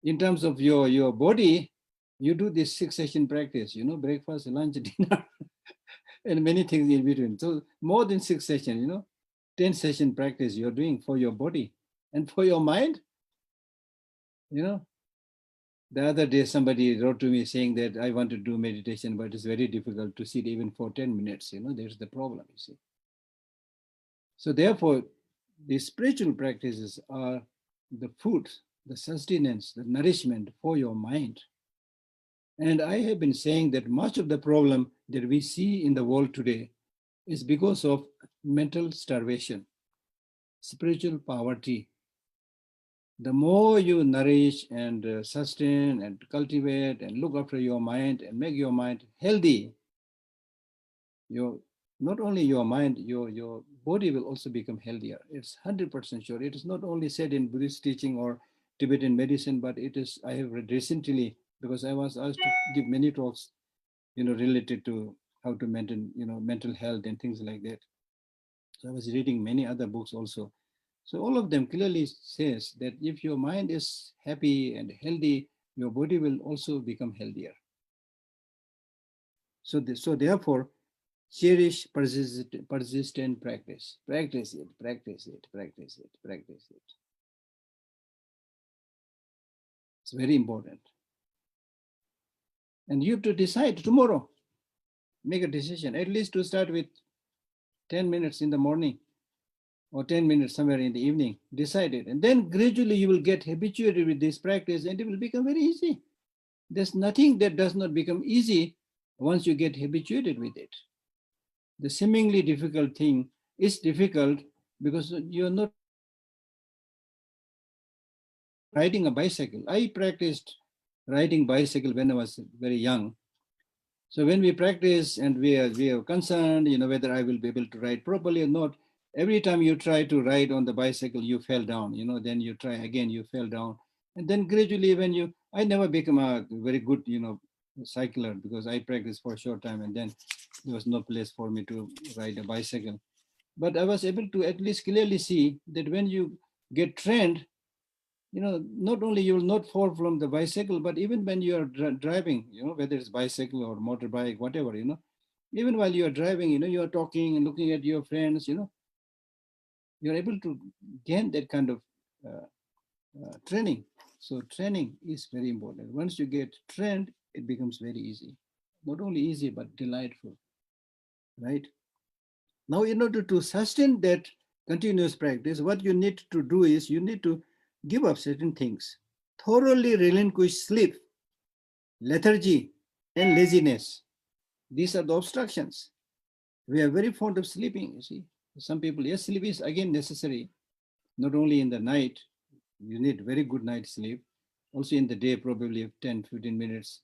In terms of your body, you do this 6-session practice, breakfast, lunch, dinner, and many things in between. So more than 6 sessions, 10-session practice you're doing for your body. And for your mind, the other day somebody wrote to me saying that I want to do meditation, but it's very difficult to sit even for 10 minutes. There's the problem, you see. So therefore, the spiritual practices are the food, the sustenance, the nourishment for your mind. And I have been saying that much of the problem that we see in the world today is because of mental starvation, spiritual poverty. The more you nourish and sustain and cultivate and look after your mind and make your mind healthy, not only your mind, your body will also become healthier. It's 100% sure. It is not only said in Buddhist teaching or Tibetan medicine, but it is, I have read recently, because I was asked to give many talks, related to how to maintain, mental health and things like that. So I was reading many other books also. So all of them clearly says that if your mind is happy and healthy, your body will also become healthier. So therefore, cherish persistent practice. Practice it, practice it, practice it, practice it. It's very important. And you have to decide tomorrow. Make a decision, at least to start with 10 minutes in the morning or 10 minutes somewhere in the evening. Decide it. And then gradually you will get habituated with this practice and it will become very easy. There's nothing that does not become easy once you get habituated with it. The seemingly difficult thing is difficult because you're not riding a bicycle. I practiced riding bicycle when I was very young. So when we practice and we are concerned, whether I will be able to ride properly or not, every time you try to ride on the bicycle, you fell down, then you try again, you fell down. And then gradually I never become a very good, cycler because I practiced for a short time and then there was no place for me to ride a bicycle. But I was able to at least clearly see that when you get trained, not only you will not fall from the bicycle, but even when you are driving, whether it's bicycle or motorbike, whatever, even while you are driving, you are talking and looking at your friends, you're able to gain that kind of training. So training is very important. Once you get trained, it becomes very easy. Not only easy, but delightful, right? Now, in order to sustain that continuous practice, what you need to do is you need to give up certain things. Thoroughly relinquish sleep, lethargy, and laziness. These are the obstructions. We are very fond of sleeping, you see. Some people, yes, sleep is again necessary, not only in the night, you need very good night sleep. Also in the day, probably 10, 15 minutes,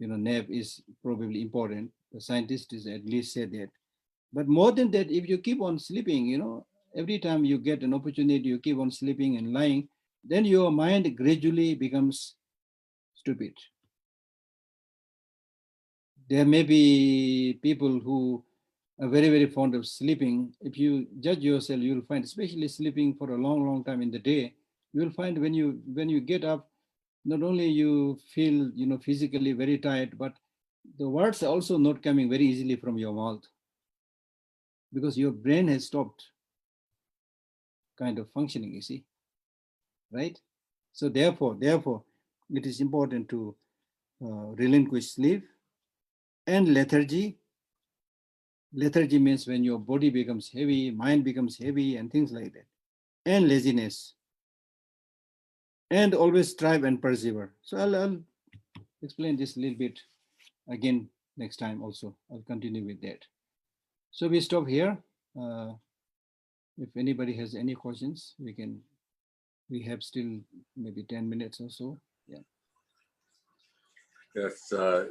nap is probably important. The scientists at least say that. But more than that, if you keep on sleeping, every time you get an opportunity, you keep on sleeping and lying, then your mind gradually becomes stupid. There may be people who are very, very fond of sleeping. If you judge yourself, you'll find, especially sleeping for a long, long time in the day, you'll find when you get up, not only you feel, physically very tired, but the words are also not coming very easily from your mouth because your brain has stopped kind of functioning, you see, right? So therefore, it is important to relinquish sleep and lethargy. Lethargy means when your body becomes heavy, mind becomes heavy, and things like that. And laziness. And always strive and persevere. So I'll explain this a little bit again next time also. I'll continue with that. So we stop here. If anybody has any questions, we have still maybe 10 minutes or so. Yeah.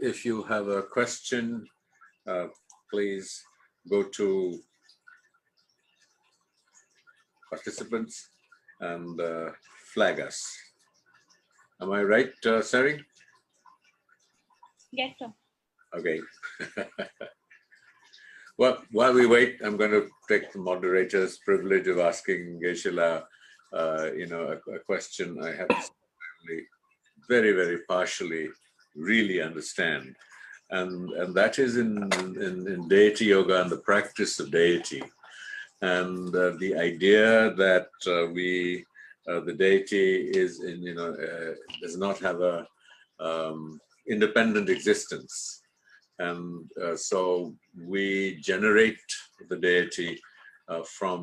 If you have a question, please go to participants and flag us. Am I right, Sari? Yes, sir. Okay. Well, while we wait, I'm going to take the moderator's privilege of asking Geshe La, a question I have to very, very partially really understand. And that is in deity yoga and the practice of deity. And the idea that the deity is does not have a independent existence. And so we generate the deity from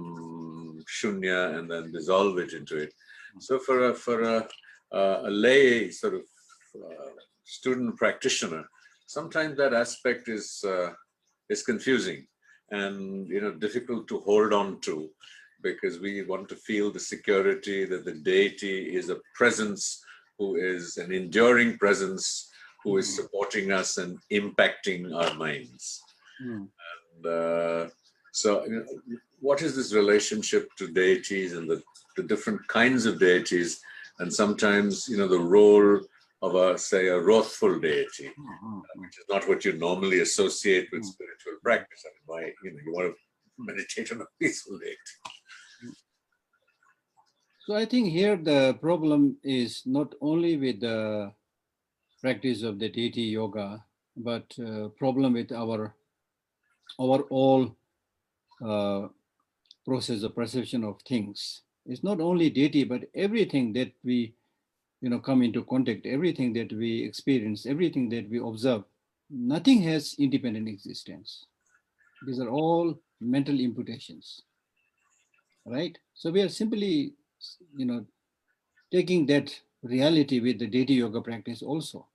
shunya and then dissolve it into it. So for a lay sort of student practitioner, sometimes that aspect is confusing and difficult to hold on to, because we want to feel the security that the deity is a presence who is an enduring presence, who is supporting us and impacting our minds. And so what is this relationship to deities and the different kinds of deities, and sometimes the role of a wrathful deity, which is not what you normally associate with spiritual practice. I mean, why you want to meditate on a peaceful deity? So I think here the problem is not only with the practice of the deity yoga, but problem with our overall process of perception of things. It's not only deity, but everything that we come into contact, everything that we experience, everything that we observe, nothing has independent existence. These are all mental imputations, right? So we are simply, taking that reality with the deity yoga practice also.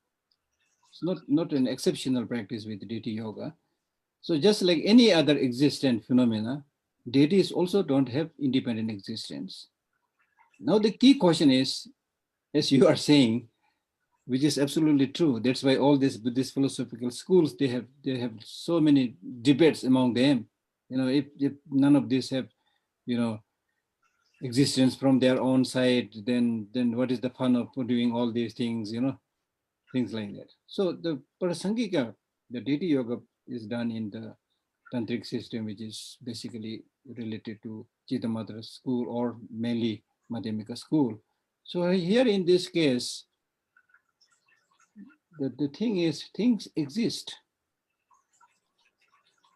It's not an exceptional practice with deity yoga. So just like any other existent phenomena, deities also don't have independent existence. Now the key question is, as you are saying, which is absolutely true. That's why all these Buddhist philosophical schools, they have so many debates among them. If none of these have, existence from their own side, then what is the fun of doing all these things, things like that. So the Prasangika, the deity yoga, is done in the tantric system, which is basically related to Chittamatra school or mainly Madhyamika school. So here in this case, the thing is, things exist,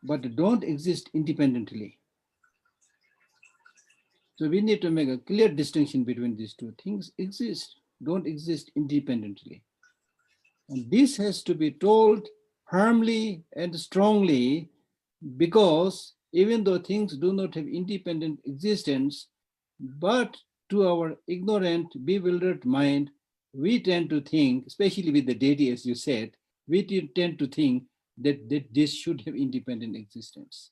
but don't exist independently. So we need to make a clear distinction between these two. Things exist, don't exist independently. And this has to be told firmly and strongly, because even though things do not have independent existence, but to our ignorant, bewildered mind, we tend to think, especially with the deity, as you said, we tend to think that this should have independent existence.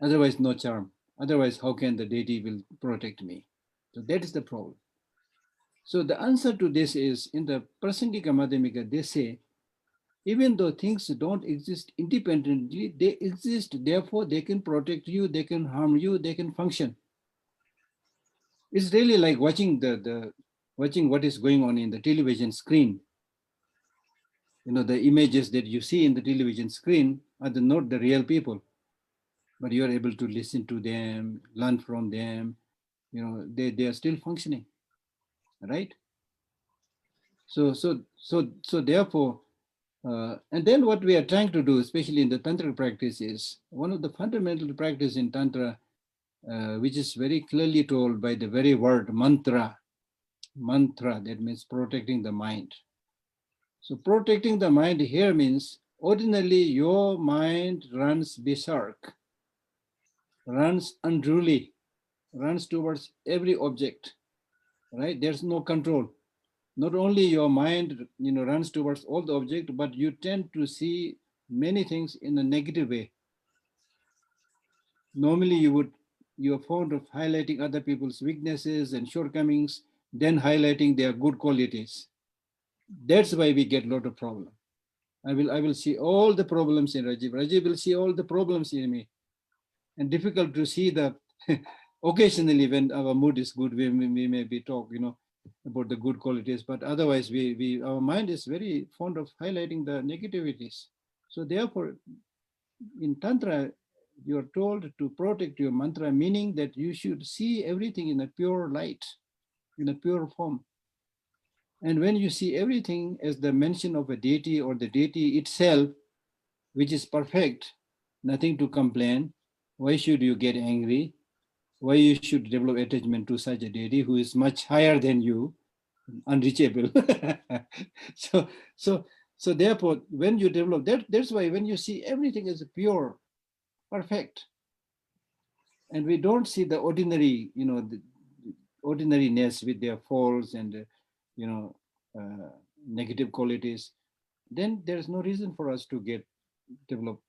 Otherwise, no charm. Otherwise, how can the deity will protect me? So that is the problem. So the answer to this is, in the Prasangika Madhyamika, they say, even though things don't exist independently, they exist, therefore they can protect you, they can harm you, they can function. It's really like watching watching what is going on in the television screen. The images that you see in the television screen are not the real people, but you are able to listen to them, learn from them. They are still functioning, right? So therefore, and then what we are trying to do, especially in the Tantra practice, is one of the fundamental practice in Tantra, which is very clearly told by the very word mantra. Mantra, that means protecting the mind. So protecting the mind here means, ordinarily your mind runs berserk, runs unruly, runs towards every object, right? There's no control. Not only your mind, runs towards all the objects, but you tend to see many things in a negative way. Normally you're fond of highlighting other people's weaknesses and shortcomings, then highlighting their good qualities. That's why we get a lot of problems. I will see all the problems in Rajiv. Rajiv will see all the problems in me. And difficult to see occasionally when our mood is good, we maybe talk, about the good qualities, but otherwise our mind is very fond of highlighting the negativities. So therefore, in Tantra, you are told to protect your mantra, meaning that you should see everything in a pure light, in a pure form. And when you see everything as the mention of a deity or the deity itself, which is perfect, nothing to complain, why should you get angry? Why you should develop attachment to such a deity who is much higher than you, unreachable? So therefore, when you develop that's why when you see everything as pure, perfect, and we don't see the ordinary, the ordinariness with their faults and negative qualities, then there's no reason for us to develop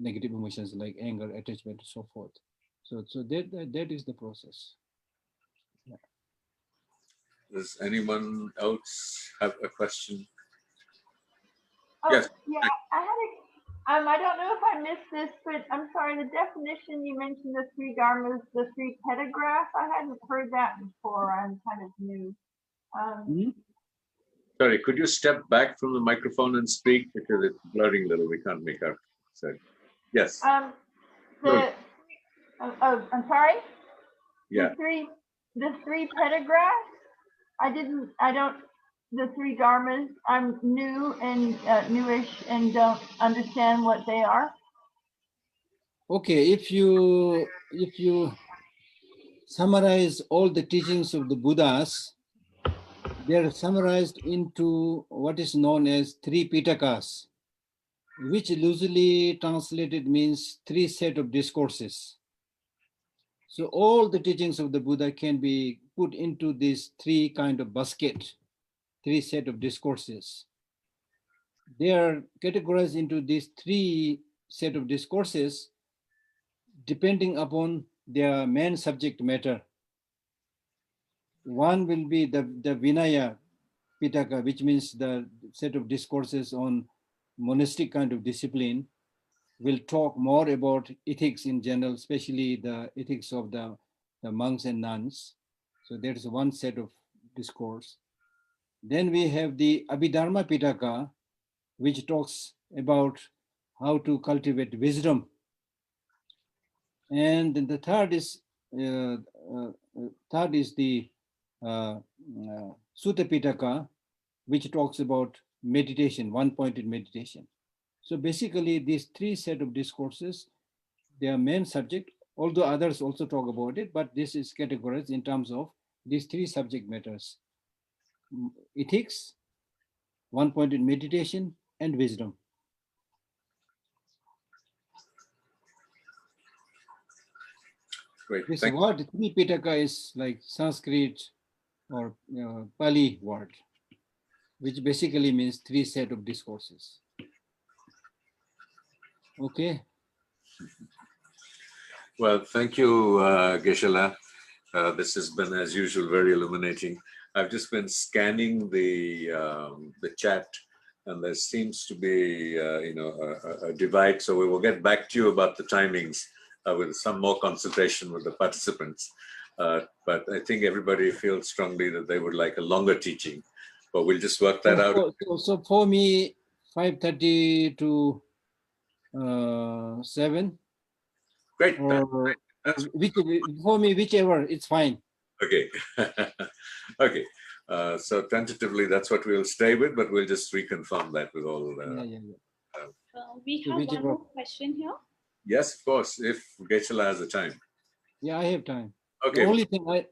negative emotions like anger, attachment, and so forth. So that is the process. Yeah. Does anyone else have a question? Oh, Yes. yeah, I don't know if I missed this, but I'm sorry, the definition you mentioned, the three dharmas, the three petagraphs, I hadn't heard that before. I'm kind of new. Sorry, could you step back from the microphone and speak, because it's blurring a little, we can't make out. So, yes. I'm sorry? Yeah. The three petagraphs, the three dharmas, I'm new and newish and don't understand what they are. Okay, if you summarize all the teachings of the Buddhas, they are summarized into what is known as three pitakas, which loosely translated means three set of discourses. So all the teachings of the Buddha can be put into these three kind of basket, three set of discourses. They are categorized into these three set of discourses depending upon their main subject matter. One will be the Vinaya Pitaka, which means the set of discourses on monastic kind of discipline, will talk more about ethics in general, especially the ethics of the monks and nuns. So there's one set of discourse. Then we have the Abhidharma Pitaka, which talks about how to cultivate wisdom. And then the third is the Sutta Pitaka, which talks about meditation, one-pointed meditation. So basically, these three set of discourses, their main subject, although others also talk about it, but this is categorized in terms of these three subject matters: ethics, one-pointed meditation, and wisdom. Great. This word Tripitaka is like Sanskrit or Pali word, which basically means three set of discourses. Okay. Well, thank you, Geshe Lhakdor. This has been, as usual, very illuminating. I've just been scanning the chat, and there seems to be, a divide. So we will get back to you about the timings with some more consultation with the participants. But I think everybody feels strongly that they would like a longer teaching. But we'll just work that out. So for me, 5:30 to 7. Great. Or for me, whichever, it's fine. Okay. Okay. So tentatively, that's what we'll stay with, but we'll just reconfirm that with all. We have one more question here. Yes, of course. If Geshe Lhakdor has the time. Yeah, I have time. Okay.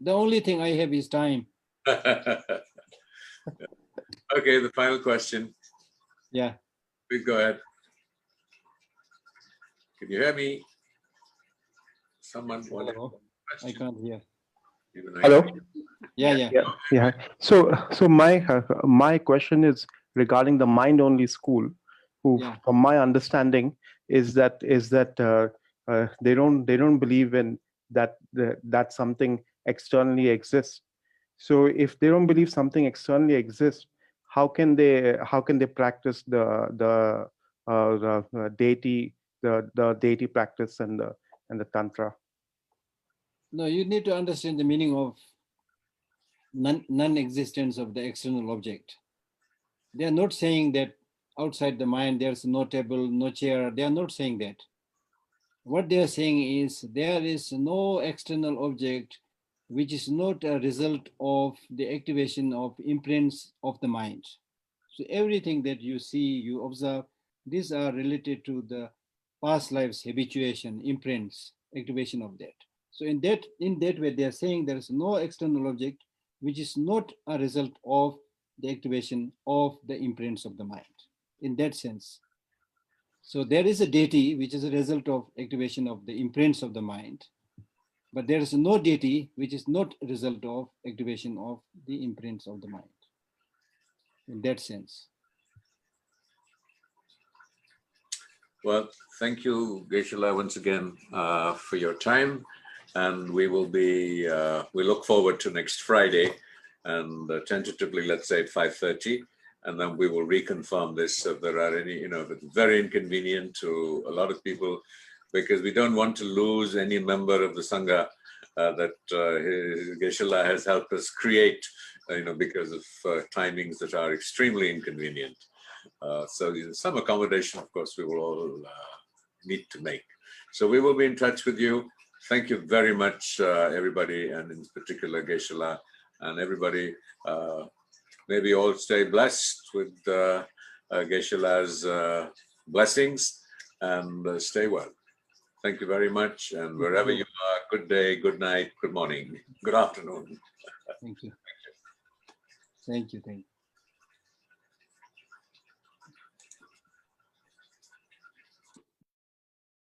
The only thing I have is time. Okay. The final question. Yeah. Please go ahead. Can you hear me? Someone wanted a question? I can't hear. Hello. Yeah. So my question is regarding the mind-only school, who, from my understanding, is that they don't believe in that something externally exists. So if they don't believe something externally exists, how can they practice the deity, the deity practice and the tantra? No, you need to understand the meaning of non-existence of the external object. They are not saying that outside the mind there's no table, no chair. They are not saying that. What they are saying is there is no external object which is not a result of the activation of imprints of the mind. So everything that you see, you observe, these are related to the past lives, habituation, imprints, activation of that. So in that way, they are saying there is no external object which is not a result of the activation of the imprints of the mind, in that sense. So there is a deity which is a result of activation of the imprints of the mind, but there is no deity which is not a result of activation of the imprints of the mind, in that sense. Well, thank you, Geshe Lhakdor, once again for your time. And we will be, we look forward to next Friday, and tentatively, let's say at 5:30, and then we will reconfirm this if there are any, if it's very inconvenient to a lot of people, because we don't want to lose any member of the Sangha that Geshe Lhakdor has helped us create, because of timings that are extremely inconvenient. So some accommodation, of course, we will all need to make. So we will be in touch with you. Thank you very much, everybody, and in particular, Geshe Lhakdor, and everybody. Maybe all stay blessed with Geshe Lhakdor's blessings, and stay well. Thank you very much, and wherever you are, good day, good night, good morning, good afternoon. Thank you. Thank you. Thank you.